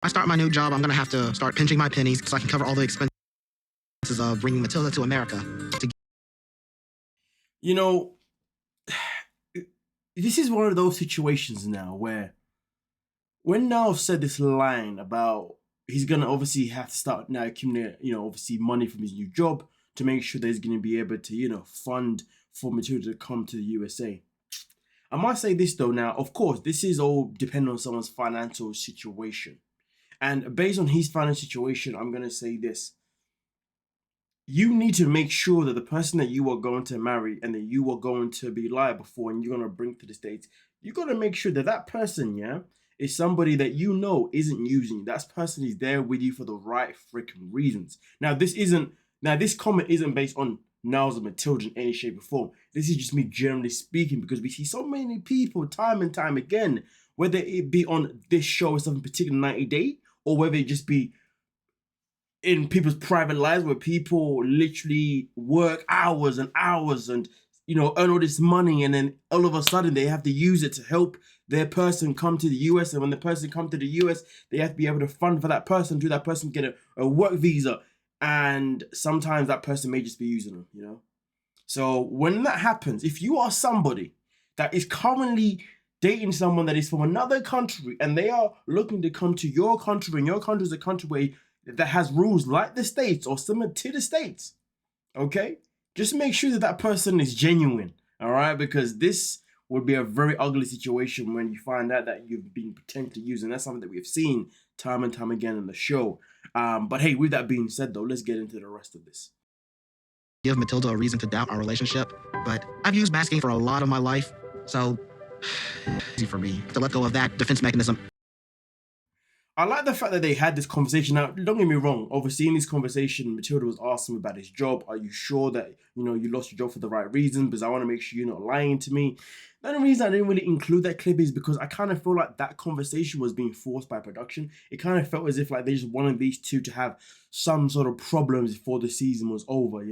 I start my new job, I'm gonna have to start pinching my pennies so I can cover all the expenses of bringing Matilda to America. You know, this is one of those situations now where when Niall said this line about he's gonna obviously have to start now accumulating, obviously money from his new job to make sure that he's gonna be able to, fund for Matilda to come to the USA. I must say this though now, of course, this is all dependent on someone's financial situation. And based on his financial situation, I'm gonna say this. You need to make sure that the person that you are going to marry and that you are going to be liable for and you're going to bring to the States, you got to make sure that that person, is somebody that isn't using you. That person is there with you for the right freaking reasons. Now, this comment isn't based on Niles or Matilda in any shape or form. This is just me generally speaking because we see so many people time and time again, whether it be on this show or something particular 90 Day, or whether it just be in people's private lives where people literally work hours and hours and earn all this money, and then all of a sudden they have to use it to help their person come to the US, and when the person come to the US they have to be able to fund for that person, do that person get a work visa, and sometimes that person may just be using them, So when that happens, if you are somebody that is currently dating someone that is from another country and they are looking to come to your country, and your country is a country where that has rules like the States or similar to the States, okay? Just make sure that that person is genuine, all right? Because this would be a very ugly situation when you find out that you've been potentially used, and that's something that we've seen time and time again in the show. But hey, with that being said, though, let's get into the rest of this. Give Matilda a reason to doubt our relationship, but I've used masking for a lot of my life, so easy for me to let go of that defense mechanism. I like the fact that they had this conversation. Now, don't get me wrong. Obviously, in this conversation, Matilda was asking him about his job. Are you sure that, you lost your job for the right reason? Because I want to make sure you're not lying to me. The only reason I didn't really include that clip is because I kind of feel like that conversation was being forced by production. It kind of felt as if like they just wanted these two to have some sort of problems before the season was over,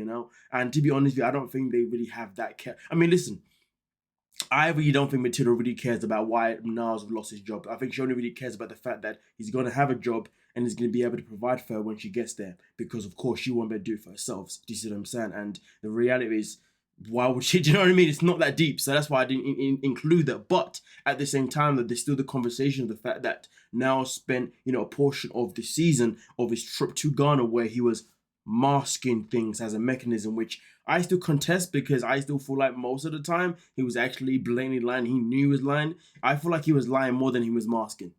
And to be honest with you, I don't think they really have that care. I mean, listen, I really don't think Matilda really cares about why Niles lost his job. I think she only really cares about the fact that he's going to have a job and he's going to be able to provide for her when she gets there. Because, of course, she won't be able to do it for herself. Do you see what I'm saying? And the reality is, why would she? Do you know what I mean? It's not that deep. So that's why I didn't include that. But at the same time, that there's still the conversation of the fact that Niles spent, a portion of the season of his trip to Ghana where he was masking things as a mechanism, which I still contest because I still feel like most of the time he was actually blatantly lying. He knew he was lying. I feel like he was lying more than he was masking.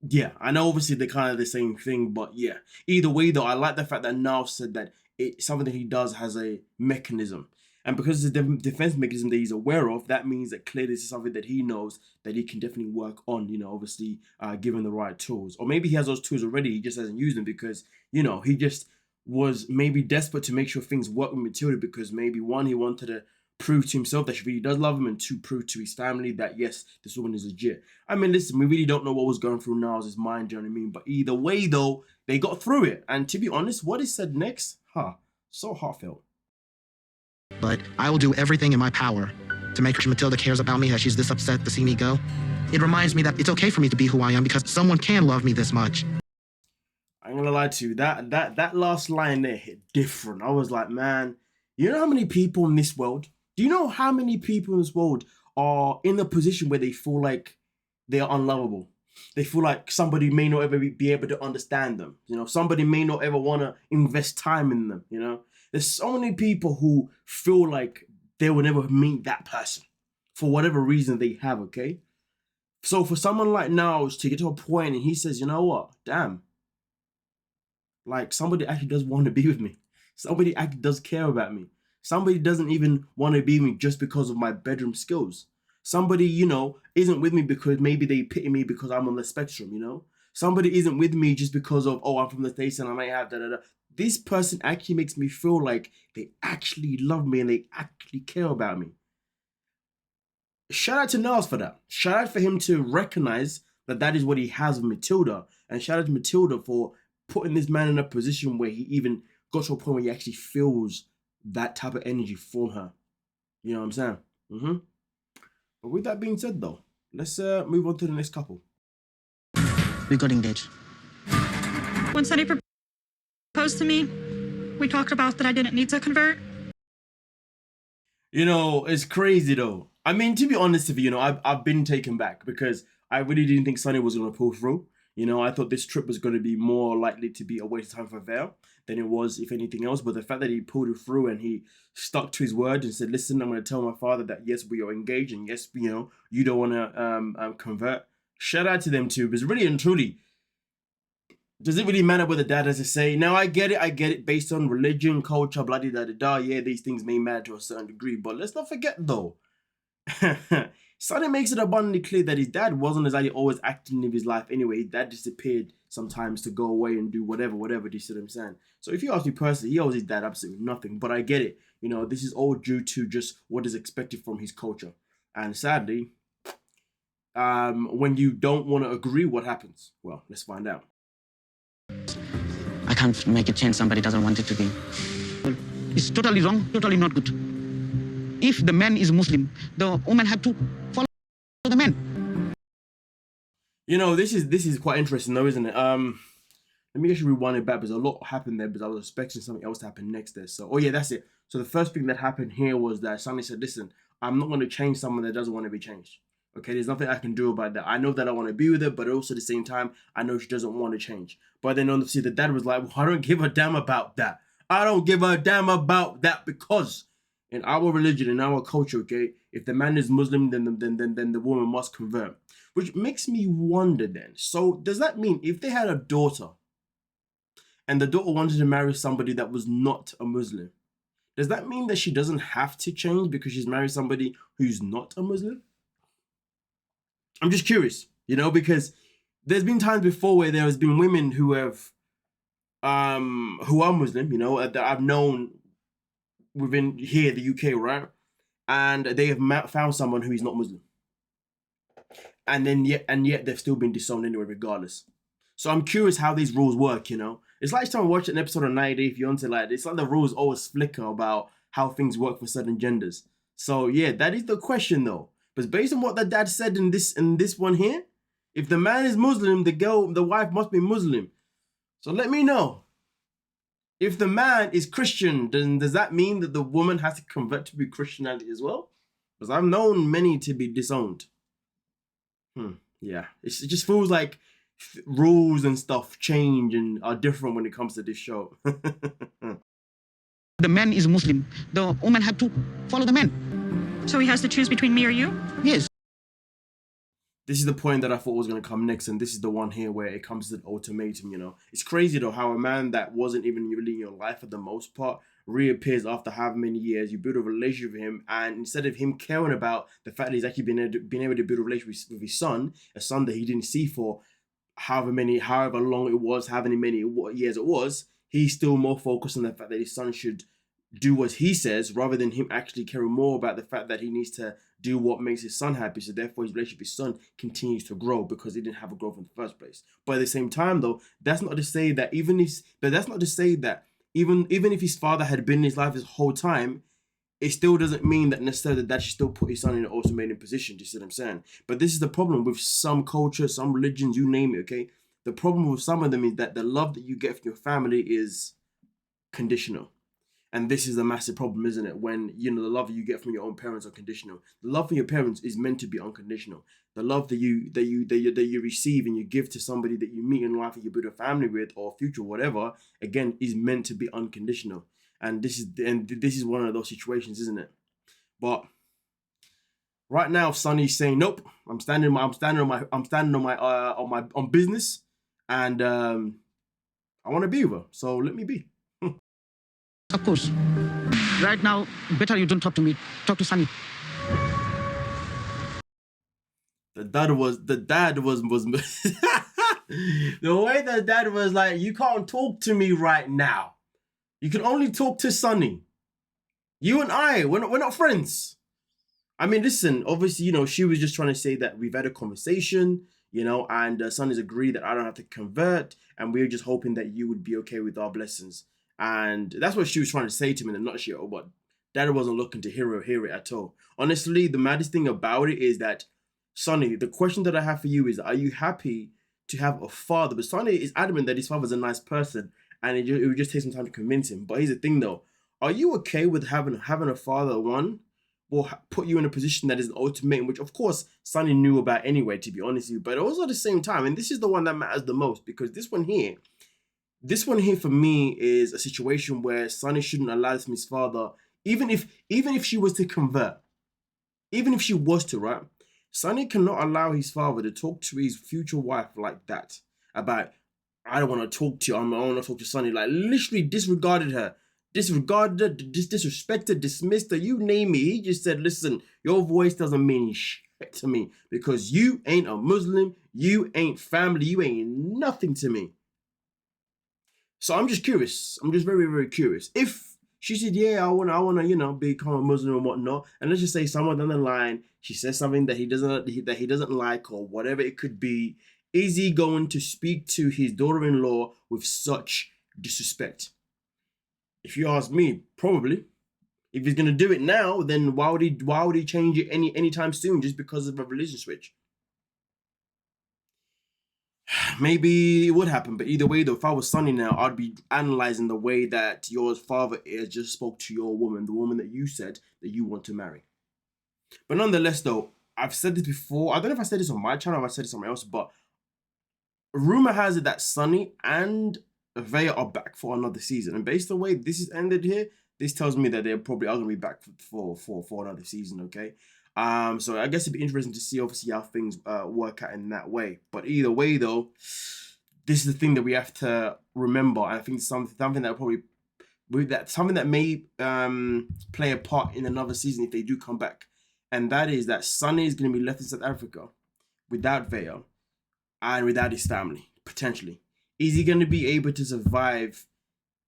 Yeah, I know obviously they're kind of the same thing, but yeah. Either way though, I like the fact that Niles said that it's something that he does has a mechanism. And because it's a defense mechanism that he's aware of, that means that clearly this is something that he knows that he can definitely work on, obviously given the right tools. Or maybe he has those tools already, he just hasn't used them because, he just was maybe desperate to make sure things work with Matilda because maybe one, he wanted to prove to himself that she really does love him, and two, prove to his family that yes, this woman is legit. I mean, listen, we really don't know what was going through Niles' mind, do you know what I mean? But either way though, they got through it. And to be honest, what is said next, so heartfelt. But I will do everything in my power to make sure Matilda cares about me, that she's this upset to see me go. It reminds me that it's okay for me to be who I am because someone can love me this much. I'm gonna lie to you, that last line there hit different. I was like, man, you know how many people in this world, do you know how many people in this world are in a position where they feel like they are unlovable? They feel like somebody may not ever be able to understand them. Somebody may not ever want to invest time in them. There's so many people who feel like they will never meet that person for whatever reason they have, okay? So for someone like Niles to get to a point and he says, you know what, damn, like somebody actually does want to be with me. Somebody actually does care about me. Somebody doesn't even want to be with me just because of my bedroom skills. Somebody, isn't with me because maybe they pity me because I'm on the spectrum, Somebody isn't with me just because of, oh, I'm from the States and I might have da-da-da. This person actually makes me feel like they actually love me and they actually care about me. Shout out to Niles for that. Shout out for him to recognize that that is what he has with Matilda. And shout out to Matilda for putting this man in a position where he even got to a point where he actually feels that type of energy from her. You know what I'm saying? But with that being said though, let's move on to the next couple. We got engaged. When Sunny proposed to me, we talked about that I didn't need to convert. You know, it's crazy though. I mean, to be honest with you, you know, I've been taken back because I really didn't think Sunny was going to pull through. You know, I thought this trip was going to be more likely to be a waste of time for Vale than it was, if anything else. But the fact that he pulled it through and he stuck to his word and said, listen, I'm going to tell my father that, yes, we are engaged and yes, you know, you don't want to convert. Shout out to them too, because really and truly, does it really matter what the dad has to say? Now, I get it based on religion, culture, blah, blah, blah, blah. Yeah, these things may matter to a certain degree, but let's not forget though, Sonny makes it abundantly clear that his dad wasn't exactly always acting in his life anyway. His dad disappeared sometimes to go away and do whatever, do you see what I'm saying? So if you ask me personally, he owes his dad absolutely nothing, but I get it. You know, this is all due to just what is expected from his culture. And sadly, when you don't want to agree, what happens? Well, let's find out. I can't make it change somebody doesn't want it to be. It's totally wrong, totally not good. If the man is Muslim, the woman had to follow the man. You know, this is quite interesting though, isn't it? Let me actually rewind it back because a lot happened there, because I was expecting something else to happen next there. So, oh yeah, that's it. So the first thing that happened here was that Sonny said, listen, I'm not going to change someone that doesn't want to be changed. Okay, there's nothing I can do about that. I know that I want to be with her, but also at the same time, I know she doesn't want to change. But then obviously the dad was like, well, I don't give a damn about that. I don't give a damn about that because in our religion, in our culture, okay, if the man is Muslim, then the woman must convert. Which makes me wonder then. So does that mean if they had a daughter and the daughter wanted to marry somebody that was not a Muslim, does that mean that she doesn't have to change because she's married somebody who's not a Muslim? I'm just curious, you know, because there's been times before where there has been women who have, who are Muslim, you know, that I've known within here, the UK, right? And they have found someone who is not Muslim. And then yet they've still been disowned anyway, regardless. So I'm curious how these rules work, you know? It's like time I watched an episode of 90 Day Fiancé, like, it's like the rules always flicker about how things work for certain genders. So yeah, that is the question though. But based on what the dad said in this one here, if the man is Muslim, the wife must be Muslim. So let me know. If the man is Christian, then does that mean that the woman has to convert to be Christianity as well? Because I've known many to be disowned. Yeah, it just feels like rules and stuff change and are different when it comes to this show. The man is Muslim, the woman had to follow the man. So he has to choose between me or you? Yes. This is the point that I thought was going to come next, and this is the one here where it comes to the ultimatum, you know. It's crazy though how a man that wasn't even really in your life for the most part reappears after however many years. You build a relationship with him, and instead of him caring about the fact that he's actually been able to build a relationship with his son, a son that he didn't see for however long it was, however many years it was, he's still more focused on the fact that his son should do what he says rather than him actually caring more about the fact that he needs to do what makes his son happy. So therefore his relationship with his son continues to grow because he didn't have a growth in the first place. But at the same time though, that's not to say that even if his father had been in his life his whole time, it still doesn't mean that necessarily that should still put his son in an ultimatum position. Do you see what I'm saying? But this is the problem with some cultures, some religions, you name it, okay? The problem with some of them is that the love that you get from your family is conditional. And this is a massive problem, isn't it? When, you know, the love you get from your own parents are conditional. The love from your parents is meant to be unconditional. The love that you receive and you give to somebody that you meet in life and you build a family with or future, whatever, again, is meant to be unconditional. And this is one of those situations, isn't it? But right now, Sonny's saying, nope, I'm standing on business, and I want to be with her. So let me be. Of course. Right now, better you don't talk to me. Talk to Sonny. The dad was the way the dad was like, you can't talk to me right now. You can only talk to Sonny. You and I, we're not friends. I mean, listen, obviously, you know, she was just trying to say that we've had a conversation, you know, and Sonny's agreed that I don't have to convert, and we're just hoping that you would be okay with our blessings. And that's what she was trying to say to me in a nutshell, but Dad wasn't looking to hear it at all. Honestly, the maddest thing about it is that, Sonny, the question that I have for you is, are you happy to have a father. But Sonny is adamant that his father's a nice person, and it would just take some time to convince him. But here's the thing, though: are you okay with having a father? One will put you in a position that is an ultimatum, which of course Sonny knew about anyway, to be honest with you. But also at the same time, and this is the one that matters the most, because this one here for me is a situation where Sonny shouldn't allow this from his father, even if she was to convert, even if she was to, right? Sonny cannot allow his father to talk to his future wife like that about, I don't want to talk to you, I want to talk to Sonny. Like, literally disregarded her, disrespected, dismissed her, you name it. He just said, listen, your voice doesn't mean shit to me because you ain't a Muslim, you ain't family, you ain't nothing to me. So I'm just curious. I'm just very, very curious. If she said, yeah, I wanna, become a Muslim and whatnot, and let's just say somewhere down the line, she says something that he doesn't like or whatever it could be, is he going to speak to his daughter-in-law with such disrespect? If you ask me, probably. If he's gonna do it now, then why would he change it anytime soon just because of a religion switch? Maybe it would happen, but either way though, if I was Sonny now, I'd be analyzing the way that your father just spoke to your woman, the woman that you said that you want to marry. But nonetheless though, I've said this before, I don't know if I said this on my channel or if I said it somewhere else, but rumor has it that Sonny and Vaya are back for another season. And based on the way this is ended here, this tells me that they probably are going to be back for another season, okay? So I guess it'd be interesting to see, obviously, how things work out in that way. But either way, though, this is the thing that we have to remember. And I think something that probably something that may play a part in another season if they do come back, and that is that Sonny is going to be left in South Africa without Vale and without his family, potentially. Is he going to be able to survive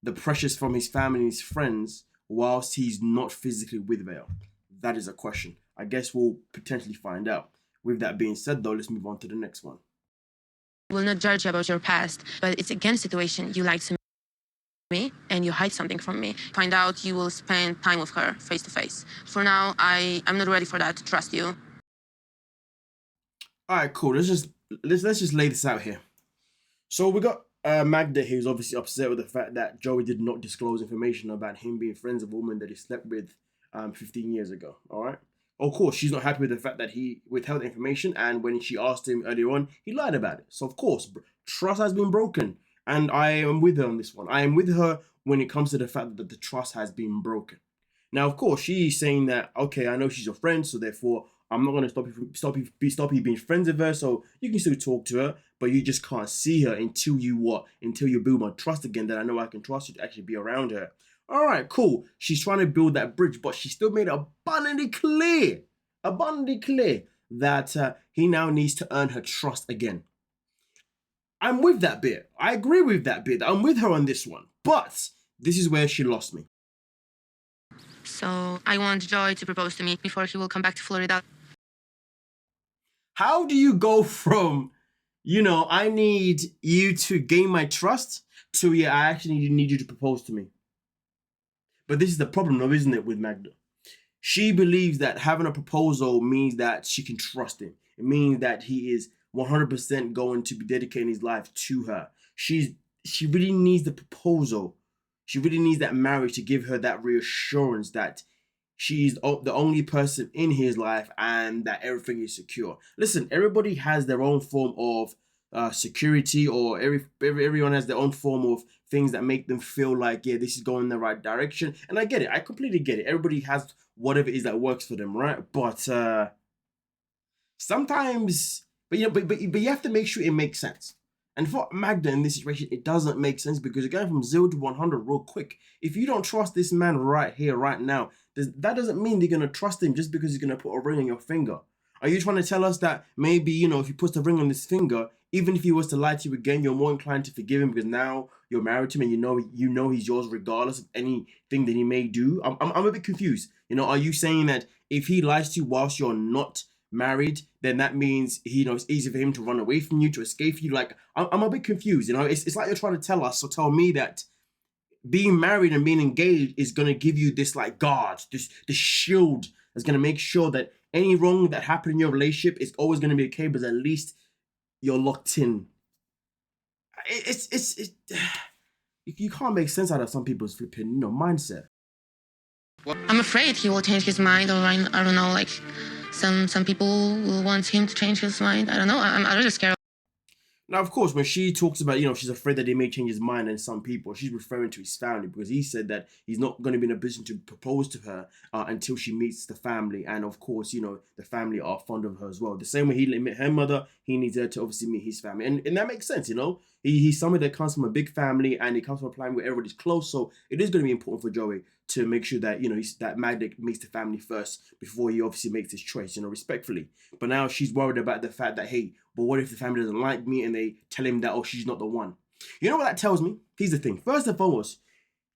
the pressures from his family and his friends whilst he's not physically with Vale? That is a question. I guess we'll potentially find out. With that being said, though, let's move on to the next one. I will not judge you about your past, but it's again a situation you like to me and you hide something from me. Find out you will spend time with her face to face. For now, I'm not ready for that to trust you. All right, cool. Let's just lay this out here. So we got Magda, who's obviously upset with the fact that Joey did not disclose information about him being friends with a woman that he slept with 15 years ago. All right. Of course, she's not happy with the fact that he withheld the information, and when she asked him earlier on, he lied about it. So of course, trust has been broken, and I am with her on this one. I am with her when it comes to the fact that the trust has been broken. Now, of course, she's saying that, okay, I know she's your friend, so therefore I'm not going to stop you being friends with her. So you can still talk to her, but you just can't see her until you build my trust again, that I know I can trust you to actually be around her. All right, cool. She's trying to build that bridge, but she still made it abundantly clear that he now needs to earn her trust again. I'm with that bit. I agree with that bit. I'm with her on this one. But this is where she lost me. So I want Joy to propose to me before he will come back to Florida. How do you go from, I need you to gain my trust to, yeah, I actually need you to propose to me? But this is the problem, though, isn't it, with Magda? She believes that having a proposal means that she can trust him. It means that he is 100% going to be dedicating his life to her. She really needs the proposal. She really needs that marriage to give her that reassurance that she's the only person in his life and that everything is secure. Listen, everybody has their own form of security, or everyone has their own form of things that make them feel like, yeah, this is going in the right direction. And I get it. I completely get it. Everybody has whatever it is that works for them, right? But sometimes, but you have to make sure it makes sense. And for Magda in this situation, it doesn't make sense, because you're going from 0 to 100 real quick. If you don't trust this man right here, right now, that doesn't mean you're going to trust him just because he's going to put a ring on your finger. Are you trying to tell us that maybe, if he puts the ring on his finger, even if he was to lie to you again, you're more inclined to forgive him because now you're married to him and you know he's yours regardless of anything that he may do? I'm a bit confused. Are you saying that if he lies to you whilst you're not married, then that means it's easy for him to run away from you, to escape you? Like, I'm a bit confused. It's like you're trying to tell us or tell me that being married and being engaged is going to give you this like guard, this shield that's going to make sure that any wrong that happened in your relationship is always going to be okay, but at least you're locked in You can't make sense out of some people's flipping, mindset. I'm afraid he will change his mind, or I don't know, like some people will want him to change his mind. I don't know. I'm really scared. Now, of course, when she talks about, she's afraid that he may change his mind and some people, she's referring to his family, because he said that he's not going to be in a position to propose to her until she meets the family. And of course, the family are fond of her as well. The same way he met her mother, he needs her to obviously meet his family. And that makes sense, He's somebody that comes from a big family, and he comes from a family where everybody's close. So it is going to be important for Joey to make sure that, that Magda meets the family first before he obviously makes his choice, respectfully. But now she's worried about the fact that, hey, but what if the family doesn't like me and they tell him that, oh, she's not the one? You know what that tells me? Here's the thing. First and foremost,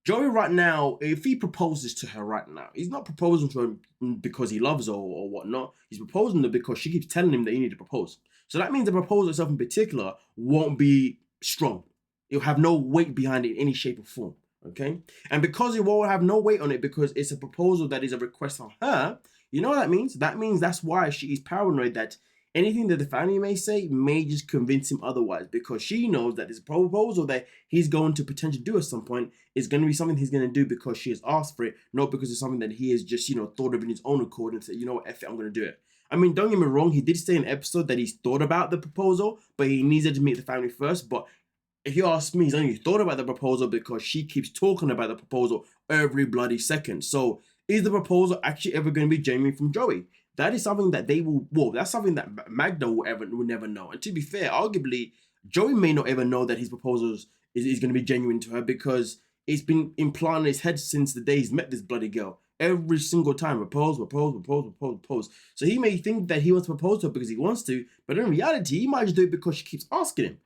Joey right now, if he proposes to her right now, he's not proposing to her because he loves her or whatnot. He's proposing to her because she keeps telling him that he needs to propose. So that means the proposal itself in particular won't be strong. It'll have no weight behind it in any shape or form. Okay? And because it won't have no weight on it because it's a proposal that is a request from her, you know what that means? That means that's why she is paranoid that anything that the family may say may just convince him otherwise, because she knows that this proposal that he's going to potentially do at some point is going to be something he's going to do because she has asked for it, not because it's something that he has just, thought of in his own accord and said, you know what, F it, I'm going to do it. I mean, don't get me wrong, he did say in an episode that he's thought about the proposal, but he needed to meet the family first. But if you ask me, he's only thought about the proposal because she keeps talking about the proposal every bloody second. So is the proposal actually ever going to be genuine from Joey? That is something that they will, that's something that Magda will never know. And to be fair, arguably, Joey may not ever know that his proposals is going to be genuine to her, because it's been implanted in his head since the day he's met this bloody girl. Every single time, propose. So he may think that he wants to propose to her because he wants to, but in reality, he might just do it because she keeps asking him.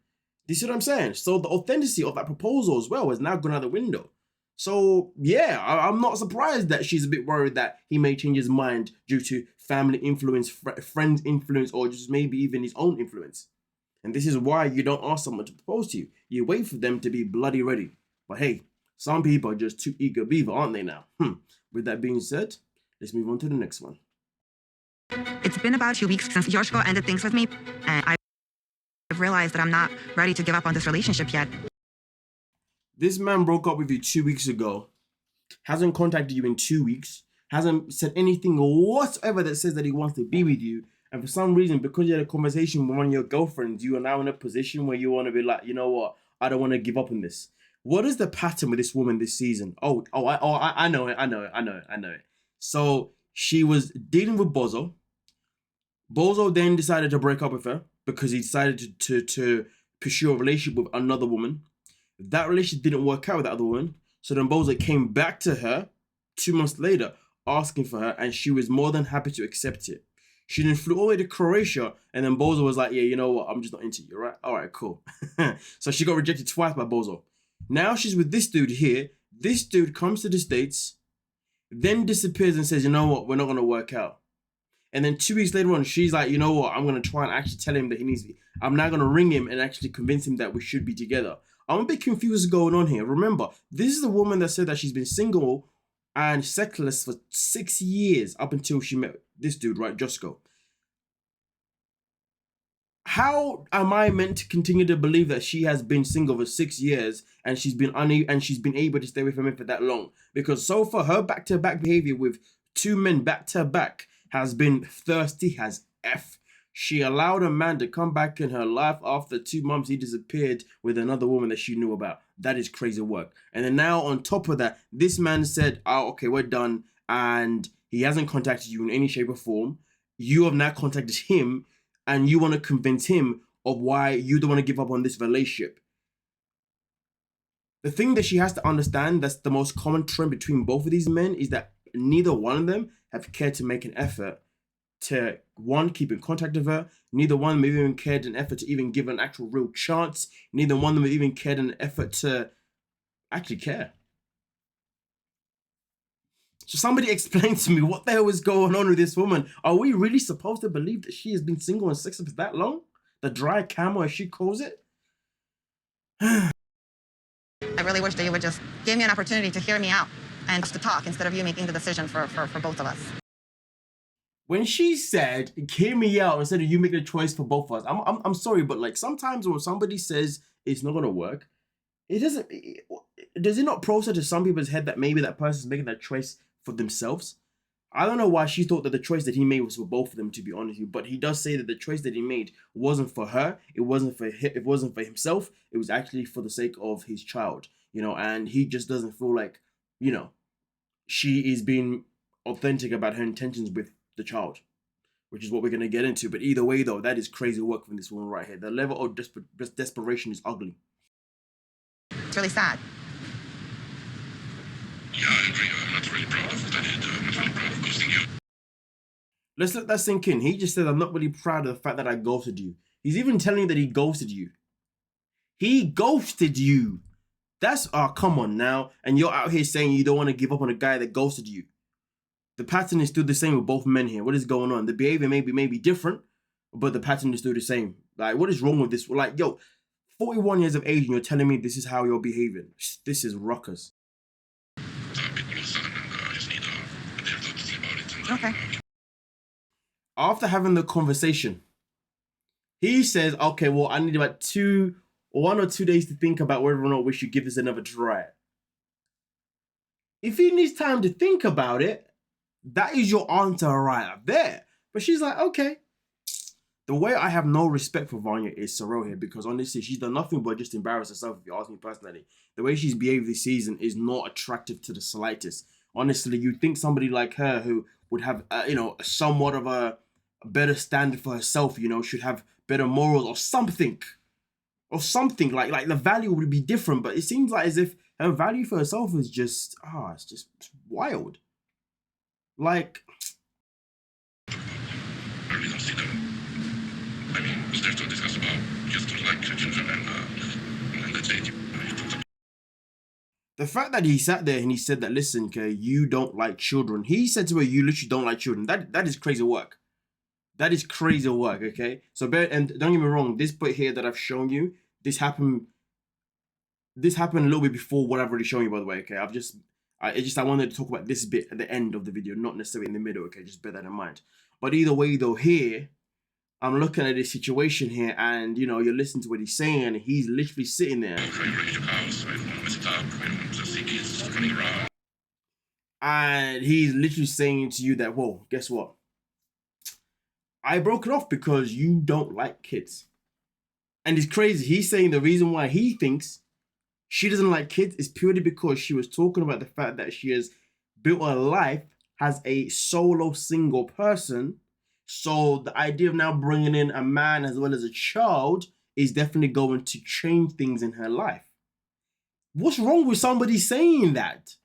Do you see what I'm saying? So the authenticity of that proposal as well has now gone out the window. So, yeah, I'm not surprised that she's a bit worried that he may change his mind due to family influence, friends influence, or just maybe even his own influence. And this is why you don't ask someone to propose to you. You wait for them to be bloody ready. But hey, some people are just too eager beaver, aren't they now? With that being said, let's move on to the next one. It's been about 2 weeks since Yoshiko ended things with me, and I've realized that I'm not ready to give up on this relationship yet. This man broke up with you 2 weeks ago, hasn't contacted you in 2 weeks, hasn't said anything whatsoever that says that he wants to be with you. And for some reason, because you had a conversation with one of your girlfriends, you are now in a position where you want to be like, you know what, I don't want to give up on this. What is the pattern with this woman this season? I know it. So she was dealing with Bozo. Bozo then decided to break up with her because he decided to pursue a relationship with another woman. That relationship didn't work out with that other woman. So then Bozo came back to her 2 months later asking for her, and she was more than happy to accept it. She then flew all the way to Croatia, and then Bozo was like, yeah, you know what? I'm just not into you, right? All right, cool. So she got rejected twice by Bozo. Now she's with this dude here. This dude comes to the States, then disappears and says, you know what? We're not going to work out. And then 2 weeks later on, she's like, you know what? I'm going to try and actually tell him that he needs me. I'm now going to ring him and actually convince him that we should be together. I'm a bit confused what's going on here. Remember, this is the woman that said that she's been single and sexless for 6 years up until she met this dude, right, Josko. How am I meant to continue to believe that she has been single for 6 years and she's been able to stay away from him for that long? Because so far, her back-to-back behavior with 2 men back-to-back has been thirsty as F. She allowed a man to come back in her life after 2 months he disappeared with another woman that she knew about. That is crazy work. And then now on top of that, this man said, oh, okay, we're done. And he hasn't contacted you in any shape or form. You have now contacted him and you want to convince him of why you don't want to give up on this relationship. The thing that she has to understand, that's the most common trend between both of these men, is that neither one of them have cared to make an effort to, one, keep in contact with her. Neither one of them even cared an effort to even give an actual real chance. Neither one of them even cared an effort to actually care. So somebody explain to me what the hell is going on with this woman. Are we really supposed to believe that she has been single and sexless for that long? The dry camel, as she calls it? I really wish that you would just give me an opportunity to hear me out and just to talk instead of you making the decision for both of us. When she said, hear me out, instead of you making a choice for both of us, I'm sorry, but like sometimes when somebody says it's not gonna work. It doesn't. Does it not process to some people's head that maybe that person's making that choice for themselves? I don't know why she thought that the choice that he made was for both of them, to be honest with you. But he does say that the choice that he made wasn't for her. It wasn't for him. It wasn't for himself. It was actually for the sake of his child, you know. And he just doesn't feel like, you know, she is being authentic about her intentions with the child, which is what we're gonna get into. But either way, though, that is crazy work from this woman right here. The level of desperation is ugly. It's really sad. Yeah, I agree. I'm not really proud of what I did. I'm not really proud of ghosting you. Let's let that sink in. He just said, I'm not really proud of the fact that I ghosted you. He's even telling you that he ghosted you. He ghosted you. That's, oh, come on now. And you're out here saying you don't want to give up on a guy that ghosted you. The pattern is still the same with both men here. What is going on? The behavior may be different, but the pattern is still the same. Like, what is wrong with this? Like, yo, 41 years of age and you're telling me this is how you're behaving. This is ruckus. Okay. After having the conversation, he says, okay, well, I need about 1 or 2 days to think about whether or not we should give this another try. If he needs time to think about it, that is your answer right up there. But she's like, okay. The way I have no respect for Vanya is Sorrel here, because honestly, she's done nothing but just embarrass herself, if you ask me personally. The way she's behaved this season is not attractive to the slightest. Honestly, you'd think somebody like her who would have, you know, somewhat of a better standard for herself, you know, should have better morals or something. Or something, like the value would be different, but it seems like as if her value for herself is just, it's just wild. Like, I really don't see them. I mean, was there to discuss about just don't like children and that's it. the fact that he sat there and he said that, listen, okay, you don't like children. He said to her, you literally don't like children. That is crazy work. That is crazy work, okay? So, and don't get me wrong, this bit here that I've shown you, this happened a little bit before what I've already shown you, by the way, okay? I wanted to talk about this bit at the end of the video, not necessarily in the middle, okay? Just bear that in mind. But either way, though, here, I'm looking at this situation here, and, you know, you're listening to what he's saying, and he's literally sitting there. And he's literally saying to you that, whoa, guess what? I broke it off because you don't like kids. And it's crazy. He's saying the reason why he thinks she doesn't like kids is purely because she was talking about the fact that she has built her life as a solo single person. So the idea of now bringing in a man as well as a child is definitely going to change things in her life. What's wrong with somebody saying that?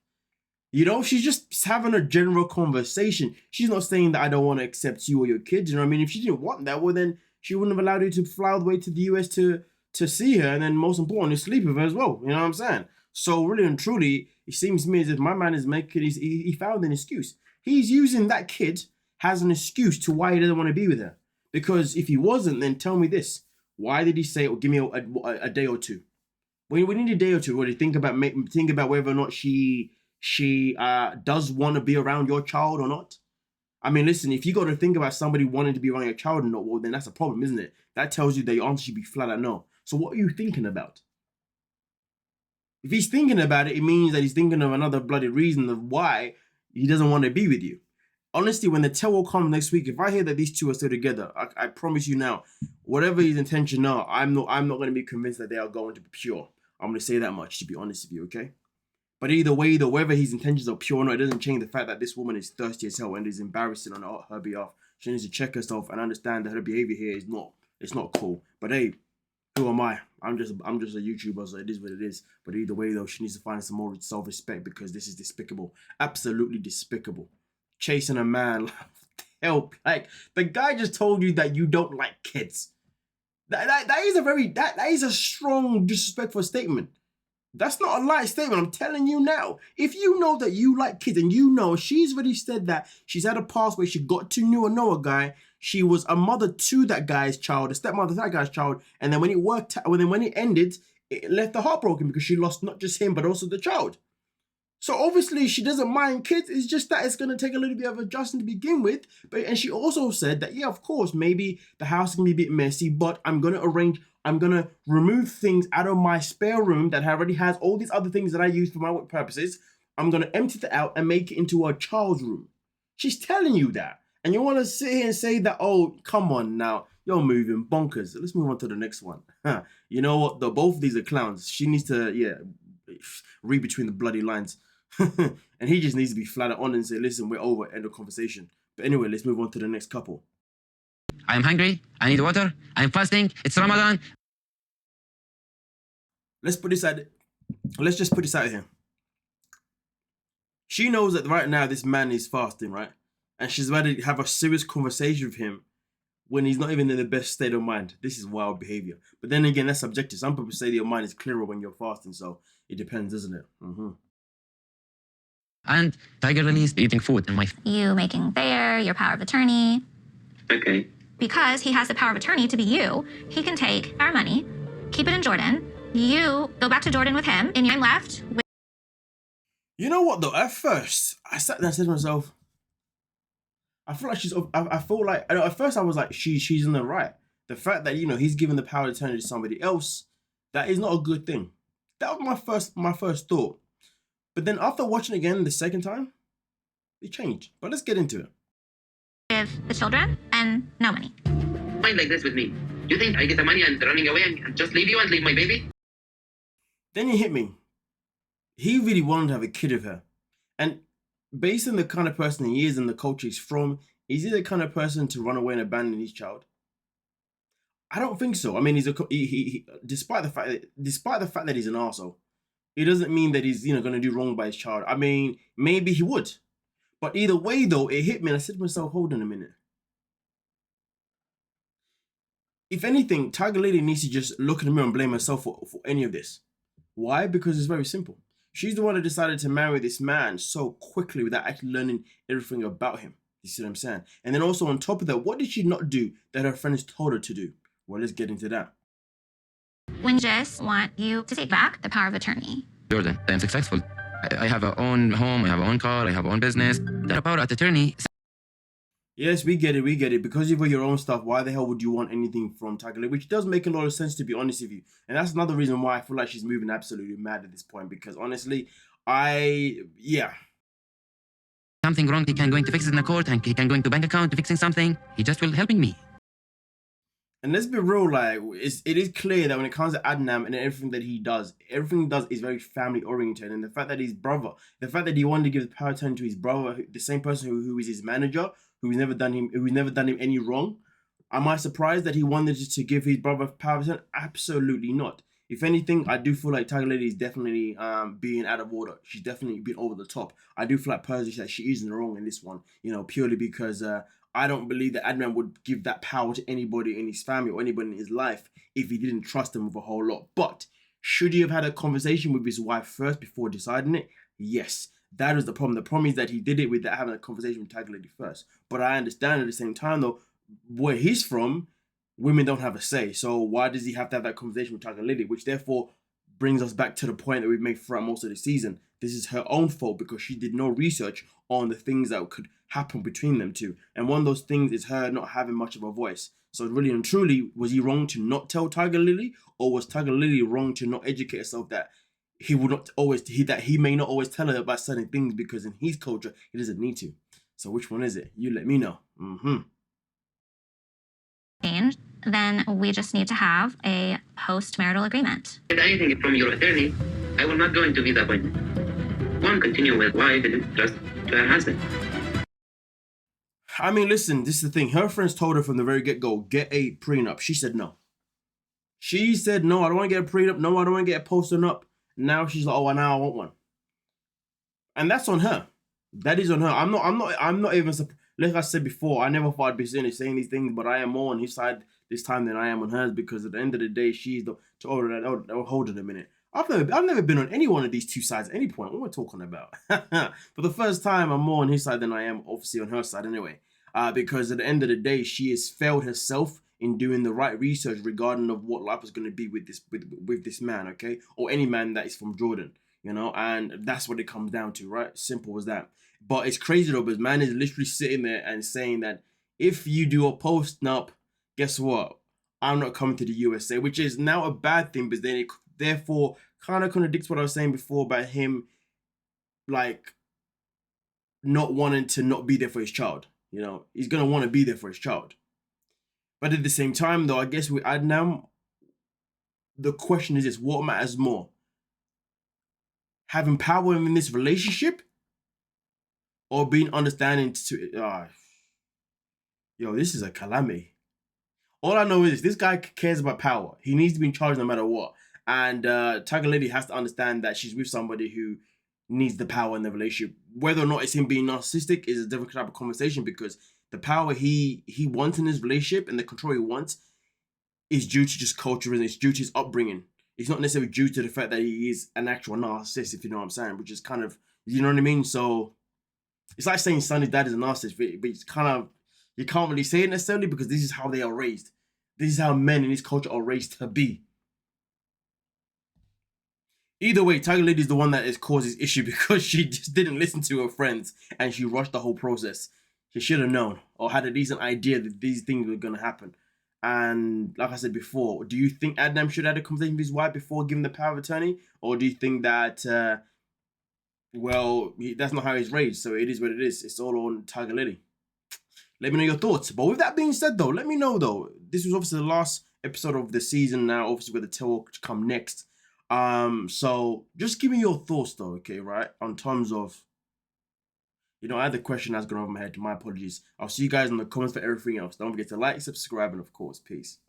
You know, she's just having a general conversation. She's not saying that I don't want to accept you or your kids. You know what I mean? If she didn't want that, well, then she wouldn't have allowed you to fly all the way to the US to see her, and then most importantly, sleep with her as well. You know what I'm saying? So really and truly, it seems to me as if my man is making, he found an excuse. He's using that kid as an excuse to why he doesn't want to be with her. Because if he wasn't, then tell me this. Why did he say, give me a day or two? We need a day or two where you think about whether or not she does want to be around your child or not. I mean, listen, if you got to think about somebody wanting to be around your child or not, well, then that's a problem, isn't it? That tells you that your answer should be flat out no. So what are you thinking about? If he's thinking about it, it means that he's thinking of another bloody reason of why he doesn't want to be with you. Honestly, when the tell will come next week, if I hear that these two are still together, I promise you now, whatever his intention are, I'm not going to be convinced that they are going to be pure. I'm going to say that much, to be honest with you, okay? But either way, though, whether his intentions are pure or not, it doesn't change the fact that this woman is thirsty as hell and is embarrassing on her behalf. She needs to check herself and understand that her behavior here is not cool. But hey, who am I? I'm just a YouTuber, so it is what it is. But either way, though, she needs to find some more self-respect because this is despicable. Absolutely despicable. Chasing a man, help. Like, the guy just told you that you don't like kids. That is a strong, disrespectful statement. That's not a light statement. I'm telling you now. If you know that you like kids and you know she's already said that she's had a past where she got to know a guy, she was a mother to that guy's child, a stepmother to that guy's child, and then when it ended, it left her heartbroken because she lost not just him but also the child. So obviously she doesn't mind kids. It's just that it's going to take a little bit of adjustment to begin with. And she also said that, yeah, of course, maybe the house can be a bit messy, but I'm going to arrange I'm gonna remove things out of my spare room that already has all these other things that I use for my work purposes. I'm gonna empty that out and make it into a child's room. She's telling you that. And you wanna sit here and say that, oh, come on now, you're moving bonkers. Let's move on to the next one. You know what, though, both of these are clowns. She needs to, read between the bloody lines. And he just needs to be flat on and say, listen, we're over, end of conversation. But anyway, let's move on to the next couple. I'm hungry. I need water. I'm fasting. It's Ramadan. Let's just put this out here. She knows that right now this man is fasting, right? And she's about to have a serious conversation with him when he's not even in the best state of mind. This is wild behavior. But then again, that's subjective. Some people say that your mind is clearer when you're fasting, so it depends, doesn't it? And Tiger Lily is eating food in my... You making Thayer your power of attorney. Okay. Because he has the power of attorney to be you, he can take our money, keep it in Jordan, you go back to Jordan with him, and I'm left with... You know what, though? At first, I sat there and said to myself, I feel like at first I was like, she's in the right. The fact that, he's given the power of attorney to somebody else, that is not a good thing. That was my first thought. But then after watching again the second time, it changed. But let's get into it. With the children and no money. Mind like this with me. Do you think I get the money and running away and just leave you and leave my baby? Then it hit me. He really wanted to have a kid with her. And based on the kind of person he is and the culture he's from, is he the kind of person to run away and abandon his child? I don't think so. I mean, despite the fact that he's an arsehole, it doesn't mean that he's going to do wrong by his child. I mean, maybe he would. But either way, though, it hit me and I said to myself, hold on a minute. If anything, Tiger Lily needs to just look in the mirror and blame herself for any of this. Why? Because it's very simple. She's the one that decided to marry this man so quickly without actually learning everything about him. You see what I'm saying? And then also on top of that, what did she not do that her friends told her to do? Well, let's get into that. We just want you to take back the power of attorney. Jordan, I am successful. I have a own home, I have a own car, I have a own business. The power of attorney. Yes, we get it. Because you've got your own stuff, why the hell would you want anything from Tiger Lily? Which does make a lot of sense, to be honest with you. And that's another reason why I feel like she's moving absolutely mad at this point. Because honestly, Something wrong, he can going to fix it in the court, and he can going to bank account to fixing something. He just will helping me. And let's be real, like, it is clear that when it comes to Adnan and everything that he does is very family oriented. And the fact that his brother, the fact that he wanted to give the power of attorney to his brother, the same person who is his manager, who's never done him any wrong. Am I surprised that he wanted to give his brother power of attorney? Absolutely not. If anything, I do feel like Tiger Lily is definitely being out of order. She's definitely been over the top. I do feel like personally that she is in the wrong in this one, purely because I don't believe that Adnan would give that power to anybody in his family or anybody in his life if he didn't trust him with a whole lot. But should he have had a conversation with his wife first before deciding it? Yes. That is the problem. The problem is that he did it without having a conversation with Tiger Lily first. But I understand at the same time, though, where he's from, women don't have a say. So why does he have to have that conversation with Tiger Lily? Which therefore brings us back to the point that we've made throughout most of the season. This is her own fault because she did no research on the things that could happen between them two. And one of those things is her not having much of a voice. So really and truly, was he wrong to not tell Tiger Lily? Or was Tiger Lily wrong to not educate herself that he may not always tell her about certain things because in his culture, he doesn't need to? So which one is it? You let me know. Then we just need to have a post-marital agreement. Get anything from your attorney, I will not going to be disappointed. One continue with wife and trust to her husband. I mean, listen, this is the thing. Her friends told her from the very get-go, get a prenup. She said no. She said, no, I don't want to get a prenup. No, I don't want to get a post-up. Now she's like, oh, now I want one. And that's on her. That is on her. I'm not even, like I said before, I never thought I'd be saying these things, but I am more on his side this time than I am on hers, because at the end of the day, she's the, hold it a minute. I've never been on any one of these two sides at any point. What am I talking about? For the first time, I'm more on his side than I am obviously on her side anyway. Because at the end of the day, she has failed herself in doing the right research regarding of what life is going to be with this man, okay? Or any man that is from Jordan, and that's what it comes down to, right? Simple as that. But it's crazy though, because man is literally sitting there and saying that if you do a post-nup, guess what? I'm not coming to the USA, which is now a bad thing, but then it therefore kind of contradicts what I was saying before about him, like, not wanting to not be there for his child. You know, he's going to want to be there for his child. But at the same time, though, I guess with Adnan, the question is this: what matters more? Having power in this relationship, or being understanding to? Yo, this is a calamity. All I know is this guy cares about power. He needs to be in charge no matter what. And Tiger Lady has to understand that she's with somebody who needs the power in the relationship. Whether or not it's him being narcissistic is a different type of conversation, because the power he wants in his relationship and the control he wants is due to just culture and it's due to his upbringing. It's not necessarily due to the fact that he is an actual narcissist, if you know what I'm saying, which is kind of, you know what I mean? So it's like saying Sonny's dad is a narcissist, but it's kind of, you can't really say it necessarily because this is how they are raised. This is how men in this culture are raised to be. Either way, Tiger Lady is the one that has caused this issue because she just didn't listen to her friends and she rushed the whole process. She should have known or had a decent idea that these things were going to happen. And like I said before, do you think Adnan should have had a conversation with his wife before giving the power of attorney? Or do you think that, that's not how he's raised, so it is what it is. It's all on Tiger Lady. Let me know your thoughts. But with that being said, though, let me know, though. This was obviously the last episode of the season now, obviously with the talk to come next. So just give me your thoughts, though, okay, right? On terms of, I had the question that's gone over my head. My apologies. I'll see you guys in the comments for everything else. Don't forget to like, subscribe, and of course, peace.